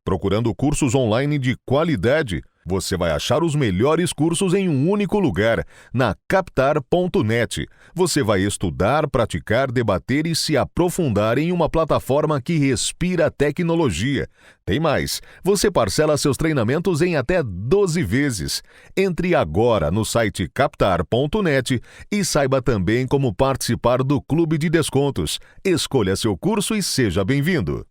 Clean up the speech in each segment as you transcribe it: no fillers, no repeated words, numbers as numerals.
Procurando cursos online de qualidade? Você vai achar os melhores cursos em um único lugar, na Captar.net. Você vai estudar, praticar, debater e se aprofundar em uma plataforma que respira tecnologia. Tem mais, você parcela seus treinamentos em até 12 vezes. Entre agora no site Captar.net e saiba também como participar do Clube de Descontos. Escolha seu curso e seja bem-vindo.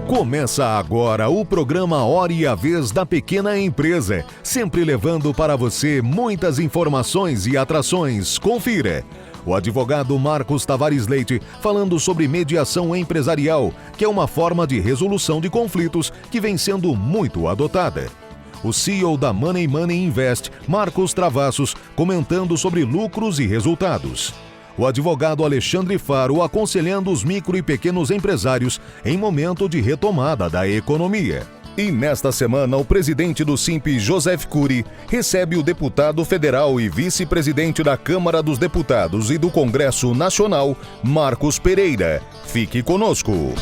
Começa agora o programa Hora e a Vez da Pequena Empresa, sempre levando para você muitas informações e atrações. Confira. O advogado Marcos Tavares Leite falando sobre mediação empresarial, que é uma forma de resolução de conflitos que vem sendo muito adotada. O CEO da Money Invest, Marcos Travassos, comentando sobre lucros e resultados. O advogado Alexandre Faro aconselhando os micro e pequenos empresários em momento de retomada da economia. E nesta semana, o presidente do Simp, Joseph Cury, recebe o deputado federal e vice-presidente da Câmara dos Deputados e do Congresso Nacional, Marcos Pereira. Fique conosco.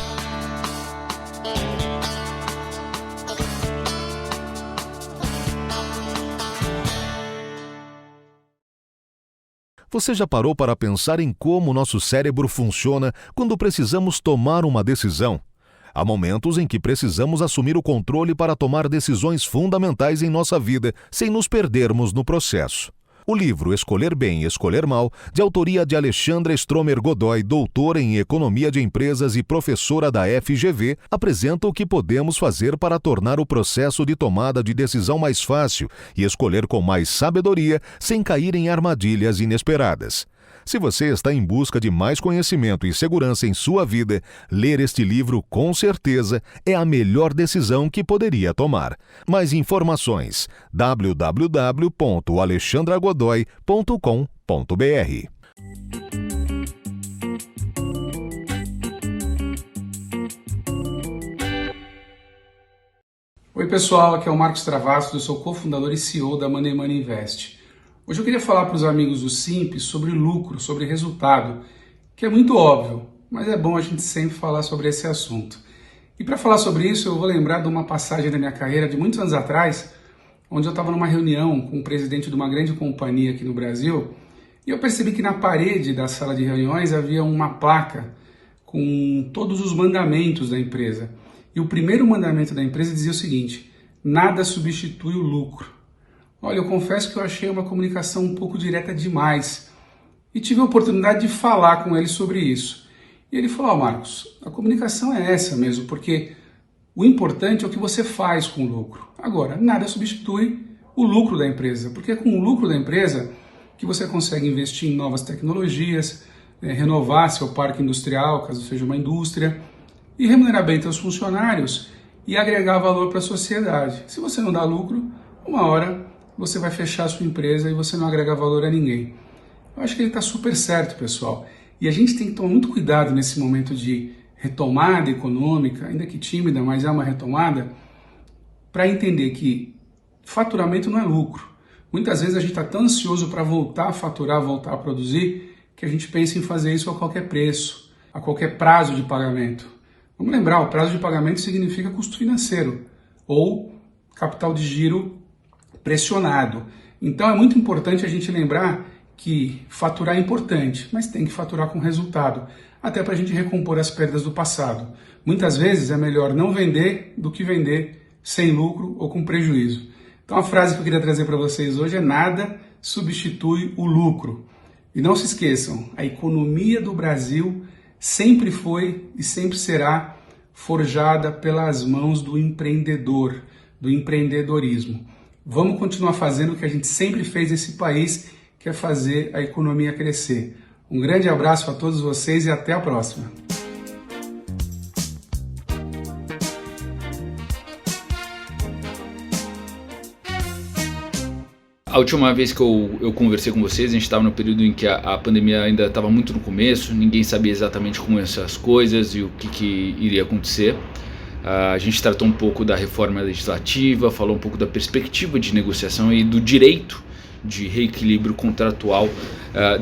Você já parou para pensar em como nosso cérebro funciona quando precisamos tomar uma decisão? Há momentos em que precisamos assumir o controle para tomar decisões fundamentais em nossa vida, sem nos perdermos no processo. O livro Escolher Bem e Escolher Mal, de autoria de Alexandra Stromer Godoy, doutora em Economia de Empresas e professora da FGV, apresenta o que podemos fazer para tornar o processo de tomada de decisão mais fácil e escolher com mais sabedoria, sem cair em armadilhas inesperadas. Se você está em busca de mais conhecimento e segurança em sua vida, ler este livro com certeza é a melhor decisão que poderia tomar. Mais informações: www.alexandragodoy.com.br. Oi pessoal, aqui é o Marcos Travassos, eu sou cofundador e CEO da Money Invest. Hoje eu queria falar para os amigos do Simp sobre lucro, sobre resultado, que é muito óbvio, mas é bom a gente sempre falar sobre esse assunto. E para falar sobre isso, eu vou lembrar de uma passagem da minha carreira de muitos anos atrás, onde eu estava numa reunião com o presidente de uma grande companhia aqui no Brasil, e eu percebi que na parede da sala de reuniões havia uma placa com todos os mandamentos da empresa. E o primeiro mandamento da empresa dizia o seguinte: nada substitui o lucro. Olha, eu confesso que eu achei uma comunicação um pouco direta demais e tive a oportunidade de falar com ele sobre isso. E ele falou: Marcos, a comunicação é essa mesmo, porque o importante é o que você faz com o lucro. Agora, nada substitui o lucro da empresa, porque é com o lucro da empresa que você consegue investir em novas tecnologias, renovar seu parque industrial, caso seja uma indústria, e remunerar bem seus funcionários e agregar valor para a sociedade. Se você não dá lucro, uma hora você vai fechar a sua empresa e você não agrega valor a ninguém. Eu acho que ele está super certo, pessoal. E a gente tem que tomar muito cuidado nesse momento de retomada econômica, ainda que tímida, mas é uma retomada, para entender que faturamento não é lucro. Muitas vezes a gente está tão ansioso para voltar a faturar, voltar a produzir, que a gente pensa em fazer isso a qualquer preço, a qualquer prazo de pagamento. Vamos lembrar, o prazo de pagamento significa custo financeiro ou capital de giro pressionado. Então é muito importante a gente lembrar que faturar é importante, mas tem que faturar com resultado, até para a gente recompor as perdas do passado. Muitas vezes é melhor não vender do que vender sem lucro ou com prejuízo. Então a frase que eu queria trazer para vocês hoje é: nada substitui o lucro. E não se esqueçam, a economia do Brasil sempre foi e sempre será forjada pelas mãos do empreendedor, do empreendedorismo. Vamos continuar fazendo o que a gente sempre fez nesse país, que é fazer a economia crescer. Um grande abraço a todos vocês e até a próxima. A última vez que eu conversei com vocês, a gente estava no período em que a pandemia ainda estava muito no começo, ninguém sabia exatamente como iam ser as coisas e o que iria acontecer. A gente tratou um pouco da reforma legislativa, falou um pouco da perspectiva de negociação e do direito de reequilíbrio contratual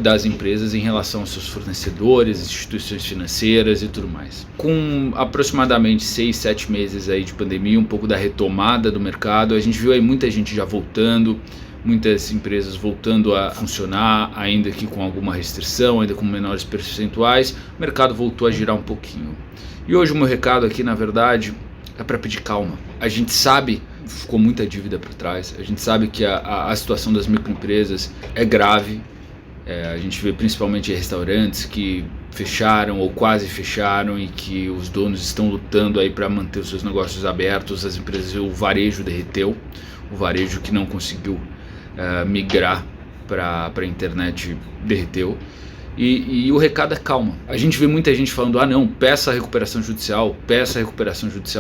das empresas em relação aos seus fornecedores, instituições financeiras e tudo mais. Com aproximadamente 6-7 meses aí de pandemia, um pouco da retomada do mercado, a gente viu aí muita gente já voltando, muitas empresas voltando a funcionar, ainda que com alguma restrição, ainda com menores percentuais, o mercado voltou a girar um pouquinho. E hoje o meu recado aqui, na verdade, é para pedir calma. A gente sabe, ficou muita dívida para trás, a gente sabe que a situação das microempresas é grave, a gente vê principalmente restaurantes que fecharam ou quase fecharam e que os donos estão lutando aí para manter os seus negócios abertos, as empresas, o varejo derreteu, o varejo que não conseguiu migrar para a internet derreteu. E o recado é calma. A gente vê muita gente falando, não, peça a recuperação judicial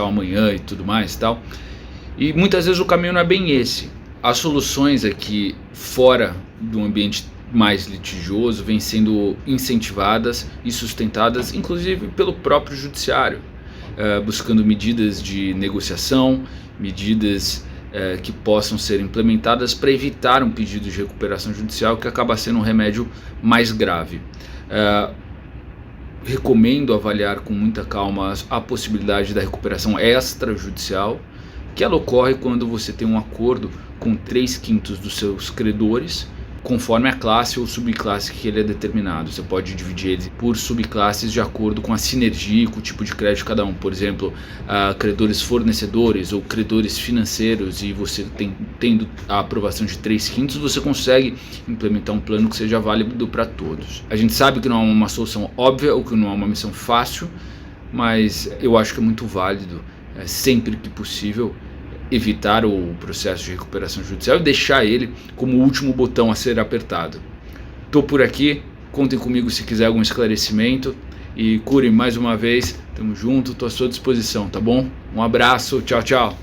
amanhã e tudo mais e tal. E muitas vezes o caminho não é bem esse. As soluções aqui fora do ambiente mais litigioso vêm sendo incentivadas e sustentadas, inclusive pelo próprio judiciário, buscando medidas de negociação, medidas que possam ser implementadas para evitar um pedido de recuperação judicial que acaba sendo um remédio mais grave. Recomendo avaliar com muita calma a possibilidade da recuperação extrajudicial, que ela ocorre quando você tem um acordo com 3/5 dos seus credores, conforme a classe ou subclasse que ele é determinado. Você pode dividir ele por subclasses de acordo com a sinergia e com o tipo de crédito de cada um. Por exemplo, credores fornecedores ou credores financeiros, e você tendo a aprovação de 3/5, você consegue implementar um plano que seja válido para todos. A gente sabe que não é uma solução óbvia ou que não é uma missão fácil, mas eu acho que é muito válido, sempre que possível, evitar o processo de recuperação judicial e deixar ele como o último botão a ser apertado. Estou por aqui, contem comigo se quiser algum esclarecimento, e Curi, mais uma vez, tamo junto, estou à sua disposição, tá bom? Um abraço, tchau, tchau!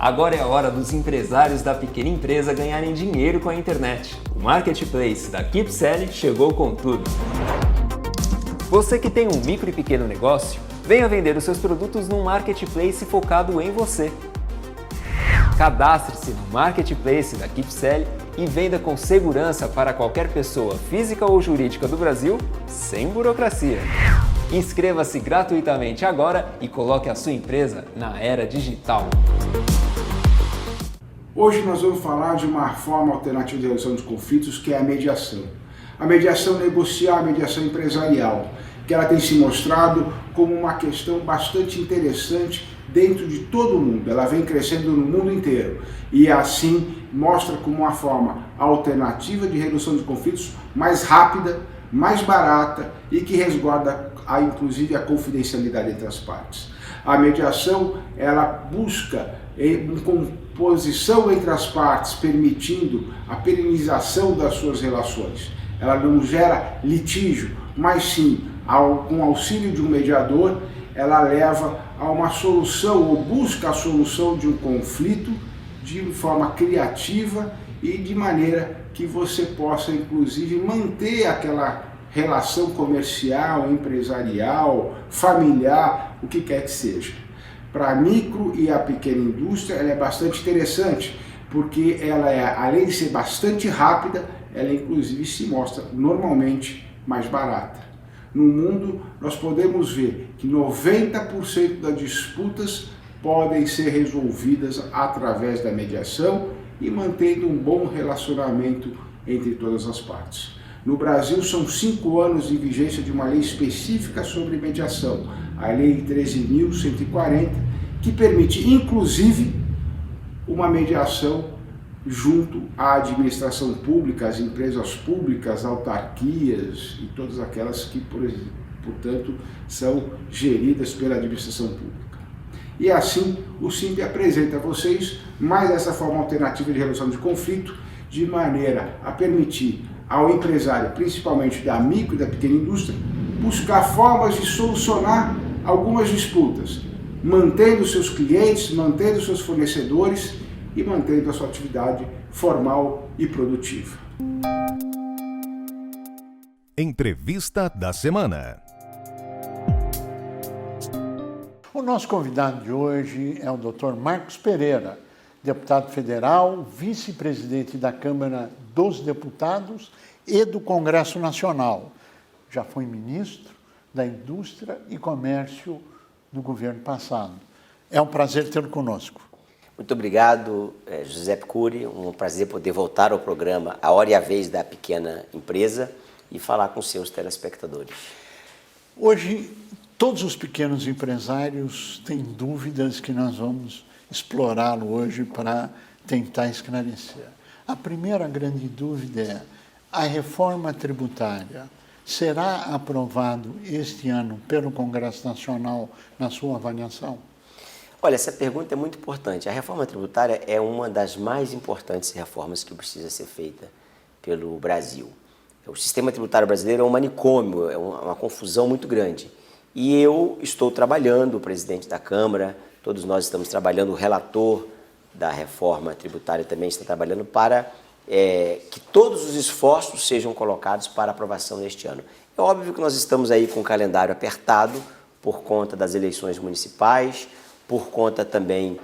Agora é a hora dos empresários da pequena empresa ganharem dinheiro com a internet. O Marketplace da KeepSell chegou com tudo. Você que tem um micro e pequeno negócio, venha vender os seus produtos num Marketplace focado em você. Cadastre-se no Marketplace da KeepSell e venda com segurança para qualquer pessoa física ou jurídica do Brasil, sem burocracia. Inscreva-se gratuitamente agora e coloque a sua empresa na era digital. Hoje nós vamos falar de uma forma alternativa de resolução de conflitos, que é a mediação. A mediação negocial, a mediação empresarial, que ela tem se mostrado como uma questão bastante interessante dentro de todo o mundo. Ela vem crescendo no mundo inteiro e assim mostra como uma forma alternativa de redução de conflitos mais rápida, mais barata e que resguarda inclusive a confidencialidade entre as partes. A mediação, ela busca uma composição entre as partes, permitindo a perenização das suas relações. Ela não gera litígio, mas sim, com auxílio de um mediador, ela leva a uma solução ou busca a solução de um conflito de forma criativa e de maneira que você possa, inclusive, manter aquela relação comercial, empresarial, familiar, o que quer que seja. Para a micro e a pequena indústria, ela é bastante interessante, porque ela é, além de ser bastante rápida, ela inclusive se mostra normalmente mais barata. No mundo, nós podemos ver que 90% das disputas podem ser resolvidas através da mediação e mantendo um bom relacionamento entre todas as partes. No Brasil, são 5 anos de vigência de uma lei específica sobre mediação, a Lei 13.140, que permite, inclusive, uma mediação junto à administração pública, às empresas públicas, autarquias e todas aquelas que, portanto, são geridas pela administração pública. E assim, o SIMP apresenta a vocês mais essa forma alternativa de resolução de conflito, de maneira a permitir ao empresário, principalmente da micro e da pequena indústria, buscar formas de solucionar algumas disputas, mantendo seus clientes, mantendo seus fornecedores e mantendo a sua atividade formal e produtiva. Entrevista da semana. nosso convidado de hoje é o Dr. Marcos Pereira, deputado federal, vice-presidente da Câmara dos Deputados e do Congresso Nacional. Já foi ministro da Indústria e Comércio no governo passado. É um prazer tê-lo conosco. Muito obrigado, José Cury. Um prazer poder voltar ao programa A Hora e a Vez da Pequena Empresa e falar com seus telespectadores. Hoje, todos os pequenos empresários têm dúvidas que nós vamos explorá-lo hoje para tentar esclarecer. A primeira grande dúvida é: a reforma tributária será aprovado este ano pelo Congresso Nacional na sua avaliação? Olha, essa pergunta é muito importante. A reforma tributária é uma das mais importantes reformas que precisa ser feita pelo Brasil. O sistema tributário brasileiro é um manicômio, é uma confusão muito grande. E eu estou trabalhando, o presidente da Câmara, todos nós estamos trabalhando, o relator da reforma tributária também está trabalhando para que todos os esforços sejam colocados para aprovação neste ano. É óbvio que nós estamos aí com o calendário apertado por conta das eleições municipais, por conta também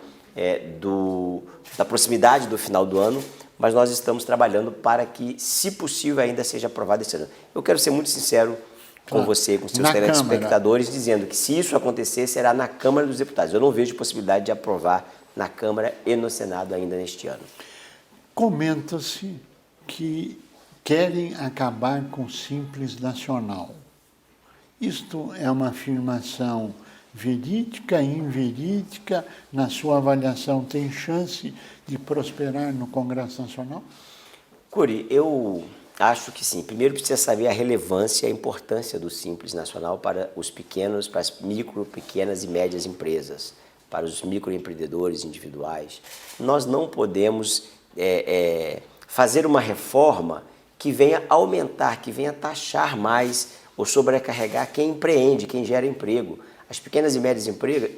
da proximidade do final do ano, mas nós estamos trabalhando para que, se possível, ainda seja aprovado esse ano. Eu quero ser muito sincero com você, com seus telespectadores, dizendo que se isso acontecer, será na Câmara dos Deputados. Eu não vejo possibilidade de aprovar na Câmara e no Senado ainda neste ano. Comenta-se que querem acabar com o Simples Nacional. Isto é uma afirmação verídica, inverídica? Na sua avaliação, tem chance de prosperar no Congresso Nacional? Cury, eu acho que sim. Primeiro precisa saber a relevância e a importância do Simples Nacional para os pequenos, para as micro, pequenas e médias empresas, para os microempreendedores individuais. Nós não podemos fazer uma reforma que venha aumentar, que venha taxar mais ou sobrecarregar quem empreende, quem gera emprego. As pequenas e médias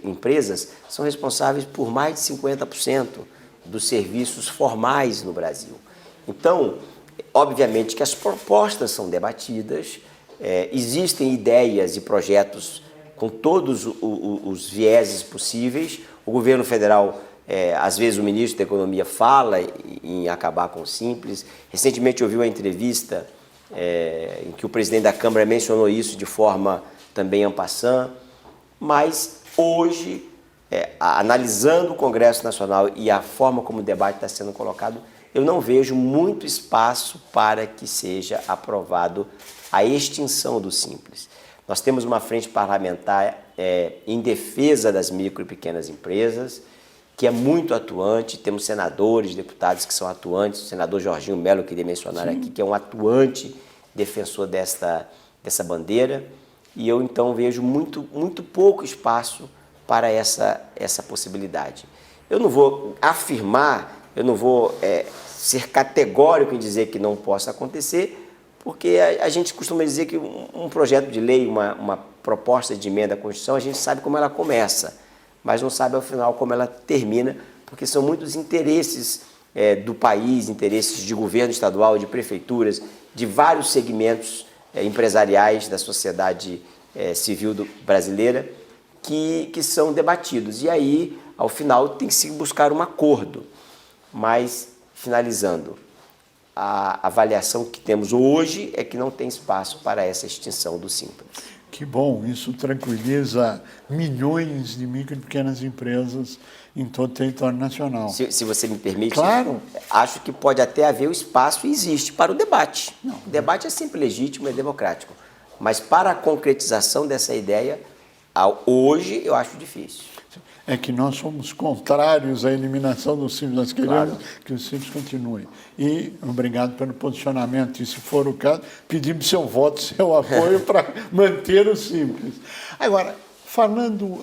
empresas são responsáveis por mais de 50% dos serviços formais no Brasil. Então, obviamente que as propostas são debatidas, existem ideias e projetos com todos os vieses possíveis. O governo federal, às vezes o ministro da Economia fala em acabar com o Simples. Recentemente eu vi uma entrevista em que o presidente da Câmara mencionou isso de forma também en passant. Mas hoje, analisando o Congresso Nacional e a forma como o debate está sendo colocado, eu não vejo muito espaço para que seja aprovado a extinção do Simples. Nós temos uma frente parlamentar em defesa das micro e pequenas empresas, que é muito atuante. Temos senadores, deputados que são atuantes. O senador Jorginho Melo, eu queria mencionar aqui, que é um atuante defensor dessa bandeira. E eu, então, vejo muito pouco espaço para essa possibilidade. Eu não vou afirmar, eu não vou ser categórico em dizer que não possa acontecer, porque a gente costuma dizer que um projeto de lei, uma proposta de emenda à Constituição, a gente sabe como ela começa, mas não sabe, ao final, como ela termina, porque são muitos interesses do país, interesses de governo estadual, de prefeituras, de vários segmentos empresariais da sociedade civil brasileira que são debatidos. E aí, ao final, tem que se buscar um acordo. Mas, finalizando, a avaliação que temos hoje é que não tem espaço para essa extinção do Simples. Que bom, isso tranquiliza milhões de micro e pequenas empresas em todo o território nacional. Se você me permite, claro. Acho que pode até haver o espaço, e existe, para o debate. O debate é sempre legítimo e democrático, mas para a concretização dessa ideia, hoje eu acho difícil. É que nós somos contrários à eliminação do Simples, nós queremos que o Simples continue. E obrigado pelo posicionamento, e se for o caso, pedimos seu voto, seu apoio para manter o Simples. Agora, falando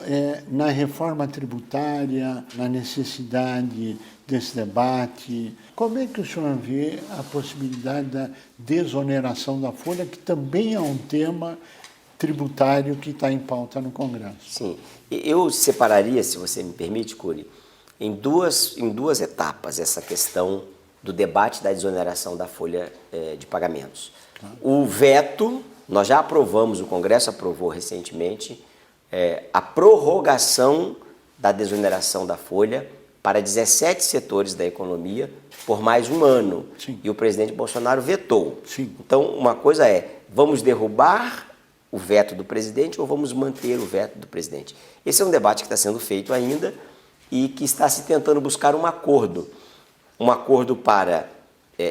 na reforma tributária, na necessidade desse debate, como é que o senhor vê a possibilidade da desoneração da folha, que também é um tema tributário que está em pauta no Congresso? Sim, eu separaria, se você me permite, Cury, em duas etapas essa questão do debate da desoneração da folha de pagamentos. O veto, nós já aprovamos, o Congresso aprovou recentemente, a prorrogação da desoneração da folha para 17 setores da economia por mais um ano. Sim. E o presidente Bolsonaro vetou. Sim. Então, uma coisa é, vamos derrubar o veto do presidente ou vamos manter o veto do presidente? Esse é um debate que está sendo feito ainda e que está se tentando buscar um acordo. Um acordo para,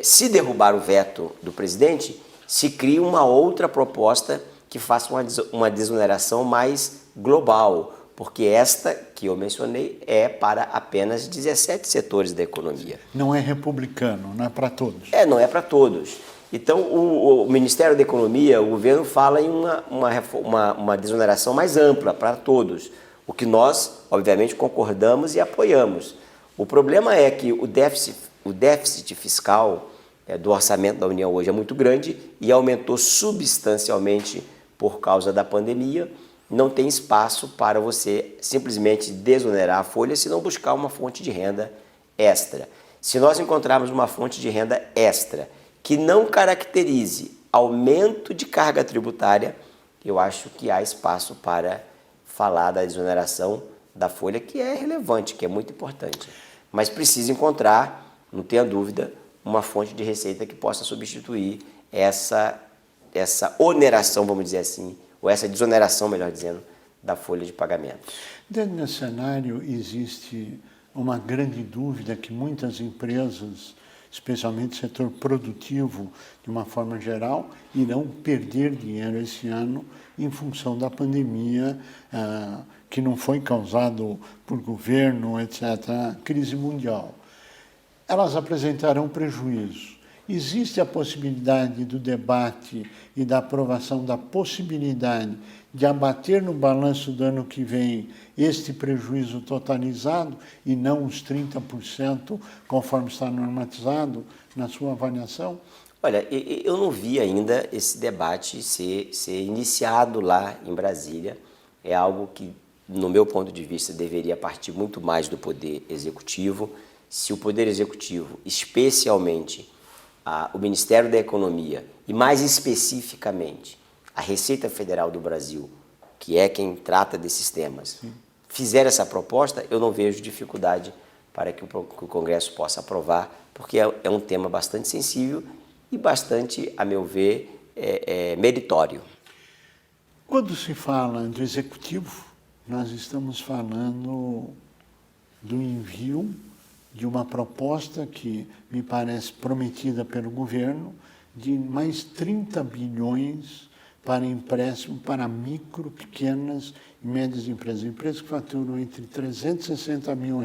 se derrubar o veto do presidente, se cria uma outra proposta que faça uma desoneração mais global, porque esta que eu mencionei é para apenas 17 setores da economia. Não é republicano, não é para todos. Não é para todos. Então, o Ministério da Economia, o governo fala em uma desoneração mais ampla para todos, o que nós, obviamente, concordamos e apoiamos. O problema é que o déficit fiscal do orçamento da União hoje é muito grande e aumentou substancialmente por causa da pandemia. Não tem espaço para você simplesmente desonerar a folha se não buscar uma fonte de renda extra. Se nós encontrarmos uma fonte de renda extra que não caracterize aumento de carga tributária, eu acho que há espaço para falar da desoneração da folha, que é relevante, que é muito importante. Mas precisa encontrar, não tenha dúvida, uma fonte de receita que possa substituir essa oneração, vamos dizer assim, ou essa desoneração, melhor dizendo, da folha de pagamento. Dentro desse cenário existe uma grande dúvida que muitas empresas, especialmente o setor produtivo, de uma forma geral, irão perder dinheiro esse ano em função da pandemia, que não foi causado por governo, etc., crise mundial. Elas apresentarão prejuízo. Existe a possibilidade do debate e da aprovação da possibilidade de abater no balanço do ano que vem este prejuízo totalizado e não os 30%, conforme está normatizado na sua avaliação? Olha, eu não vi ainda esse debate ser iniciado lá em Brasília. É algo que, no meu ponto de vista, deveria partir muito mais do Poder Executivo. Se o Poder Executivo, especialmente o Ministério da Economia e, mais especificamente, a Receita Federal do Brasil, que é quem trata desses temas, fizer essa proposta, eu não vejo dificuldade para que o Congresso possa aprovar, porque é um tema bastante sensível e bastante, a meu ver, meritório. Quando se fala do Executivo, nós estamos falando do envio de uma proposta que me parece prometida pelo governo de mais 30 bilhões para empréstimo para micro, pequenas e médias empresas. Empresas que faturam entre R$360 mil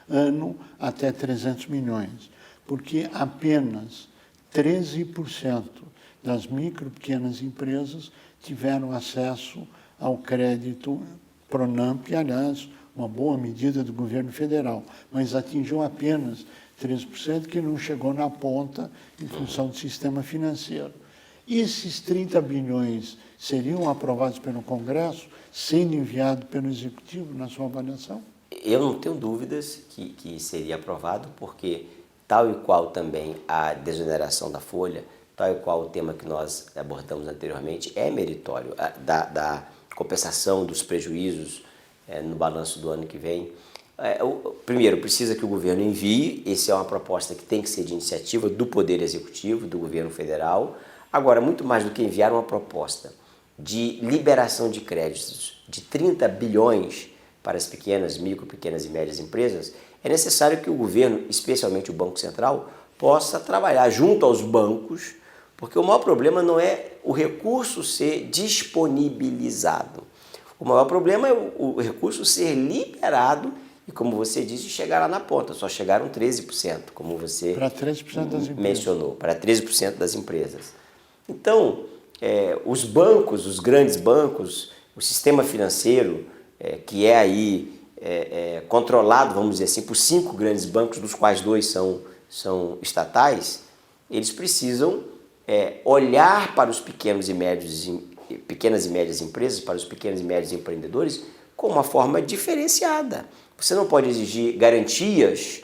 ano até 300 milhões, porque apenas 13% das micro, pequenas empresas tiveram acesso ao crédito Pronamp, que, aliás, uma boa medida do governo federal, mas atingiu apenas 13%, que não chegou na ponta em função do sistema financeiro. E esses 30 bilhões seriam aprovados pelo Congresso, sendo enviados pelo Executivo, na sua avaliação? Eu não tenho dúvidas que seria aprovado, porque, tal e qual também a desoneração da folha, tal e qual o tema que nós abordamos anteriormente, é meritório, da compensação dos prejuízos no balanço do ano que vem. Primeiro, precisa que o governo envie, essa é uma proposta que tem que ser de iniciativa do Poder Executivo, do governo federal. Agora, muito mais do que enviar uma proposta de liberação de créditos de 30 bilhões para as pequenas e médias empresas, é necessário que o governo, especialmente o Banco Central, possa trabalhar junto aos bancos, porque o maior problema não é o recurso ser disponibilizado. O maior problema é o recurso ser liberado e, como você disse, chegar lá na ponta. Só chegaram 13%, como você para 13% das mencionou, para 13% das empresas. Então, os bancos, os grandes bancos, o sistema financeiro, que é aí controlado, vamos dizer assim, por 5 grandes bancos, dos quais 2 são estatais, eles precisam olhar para os pequenas e médias empresas, para os pequenos e médios empreendedores, com uma forma diferenciada. Você não pode exigir garantias,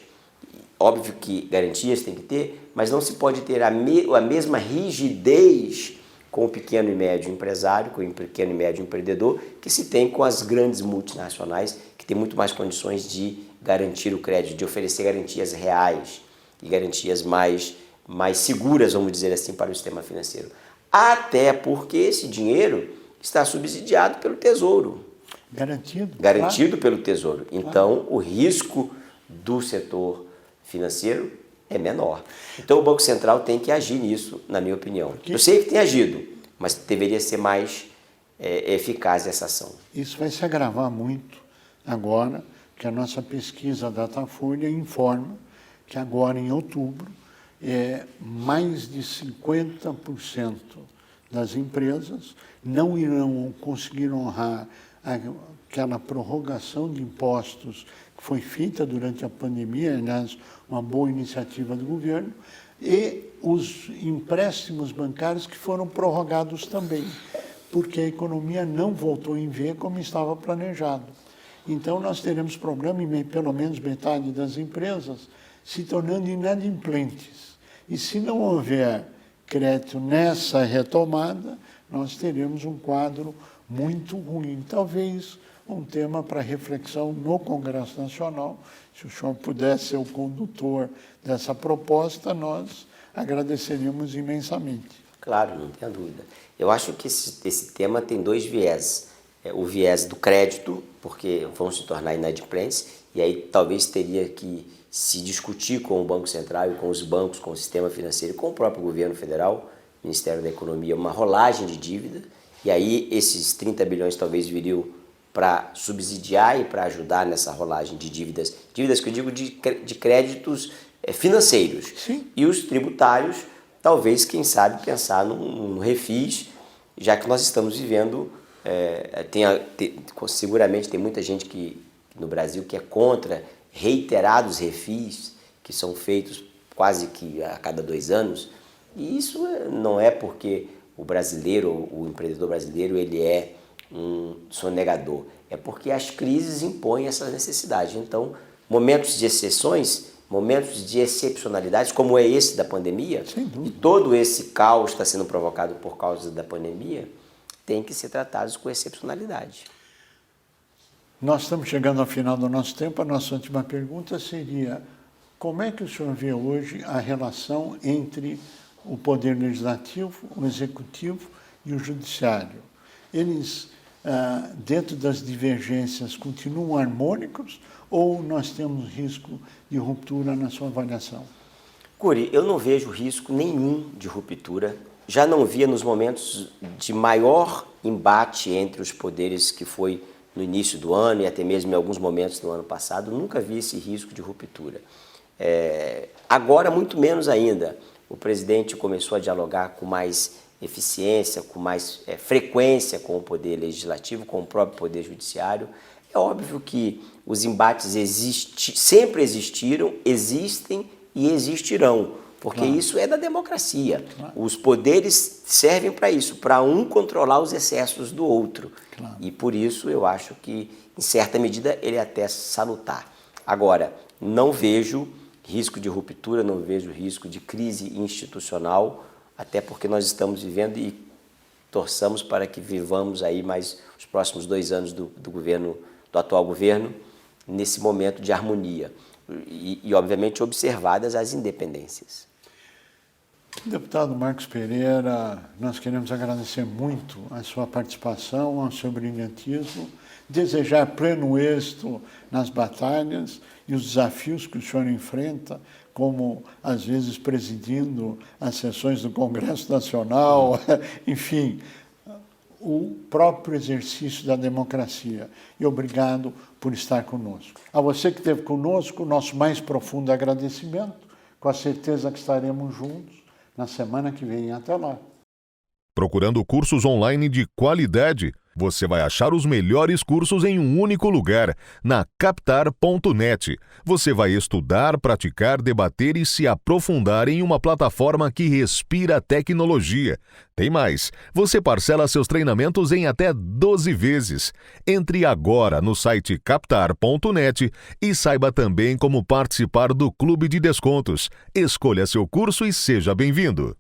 óbvio que garantias tem que ter, mas não se pode ter a mesma rigidez com o pequeno e médio empresário, com o pequeno e médio empreendedor, que se tem com as grandes multinacionais, que têm muito mais condições de garantir o crédito, de oferecer garantias reais e garantias mais seguras, vamos dizer assim, para o sistema financeiro. Até porque esse dinheiro está subsidiado pelo Tesouro. Garantido Garantido pelo Tesouro. Então, o risco do setor financeiro é menor. Então, o Banco Central tem que agir nisso, na minha opinião. Eu sei que tem agido, mas deveria ser mais eficaz essa ação. Isso vai se agravar muito agora que a nossa pesquisa Datafolha informa que agora, em outubro, mais de 50% das empresas não irão conseguir honrar aquela prorrogação de impostos que foi feita durante a pandemia, aliás, uma boa iniciativa do governo, e os empréstimos bancários que foram prorrogados também, porque a economia não voltou em V como estava planejado. Então, nós teremos problema em pelo menos metade das empresas se tornando inadimplentes. E se não houver crédito nessa retomada, nós teremos um quadro muito ruim. Talvez um tema para reflexão no Congresso Nacional. Se o senhor pudesse ser o condutor dessa proposta, nós agradeceríamos imensamente. Claro, não tenha dúvida. Eu acho que esse tema tem dois viés. O viés do crédito, porque vão se tornar inadimplentes, e aí talvez teria que se discutir com o Banco Central e com os bancos, com o sistema financeiro e com o próprio governo federal, Ministério da Economia, uma rolagem de dívida, e aí esses 30 bilhões talvez viriam para subsidiar e para ajudar nessa rolagem de dívidas que eu digo de créditos financeiros. Sim. E os tributários, talvez, quem sabe, pensar num refis, já que nós estamos vivendo, seguramente tem muita gente no Brasil que é contra reiterados refis, que são feitos quase que a cada 2 anos, e isso não é porque o brasileiro, o empreendedor brasileiro, ele é um sonegador, é porque as crises impõem essa necessidade. Então, momentos de exceções, momentos de excepcionalidades, como é esse da pandemia, e todo esse caos está sendo provocado por causa da pandemia, tem que ser tratados com excepcionalidade. Nós estamos chegando ao final do nosso tempo. A nossa última pergunta seria: como é que o senhor vê hoje a relação entre o Poder Legislativo, o Executivo e o Judiciário? Eles, dentro das divergências, continuam harmônicos ou nós temos risco de ruptura na sua avaliação? Curi, eu não vejo risco nenhum de ruptura. Já não via nos momentos de maior embate entre os poderes, que foi no início do ano e até mesmo em alguns momentos do ano passado. Nunca vi esse risco de ruptura. Agora, muito menos ainda. O presidente começou a dialogar com mais eficiência, com mais frequência com o Poder Legislativo, com o próprio Poder Judiciário. É óbvio que os embates sempre existiram, existem e existirão, porque isso é da democracia. Os poderes servem para isso, para um controlar os excessos do outro. E por isso eu acho que, em certa medida, ele é até salutar. Agora, não vejo risco de ruptura, não vejo risco de crise institucional, até porque nós estamos vivendo e torçamos para que vivamos aí mais os próximos 2 anos do atual governo, nesse momento de harmonia e obviamente, observadas as independências. Deputado Marcos Pereira, nós queremos agradecer muito a sua participação, ao seu brilhantismo, desejar pleno êxito nas batalhas e os desafios que o senhor enfrenta, como, às vezes, presidindo as sessões do Congresso Nacional, enfim, o próprio exercício da democracia. E obrigado por estar conosco. A você que esteve conosco, nosso mais profundo agradecimento, com a certeza que estaremos juntos na semana que vem. Até lá. Procurando cursos online de qualidade? Você vai achar os melhores cursos em um único lugar, na Captar.net. Você vai estudar, praticar, debater e se aprofundar em uma plataforma que respira tecnologia. Tem mais, você parcela seus treinamentos em até 12 vezes. Entre agora no site Captar.net e saiba também como participar do Clube de Descontos. Escolha seu curso e seja bem-vindo.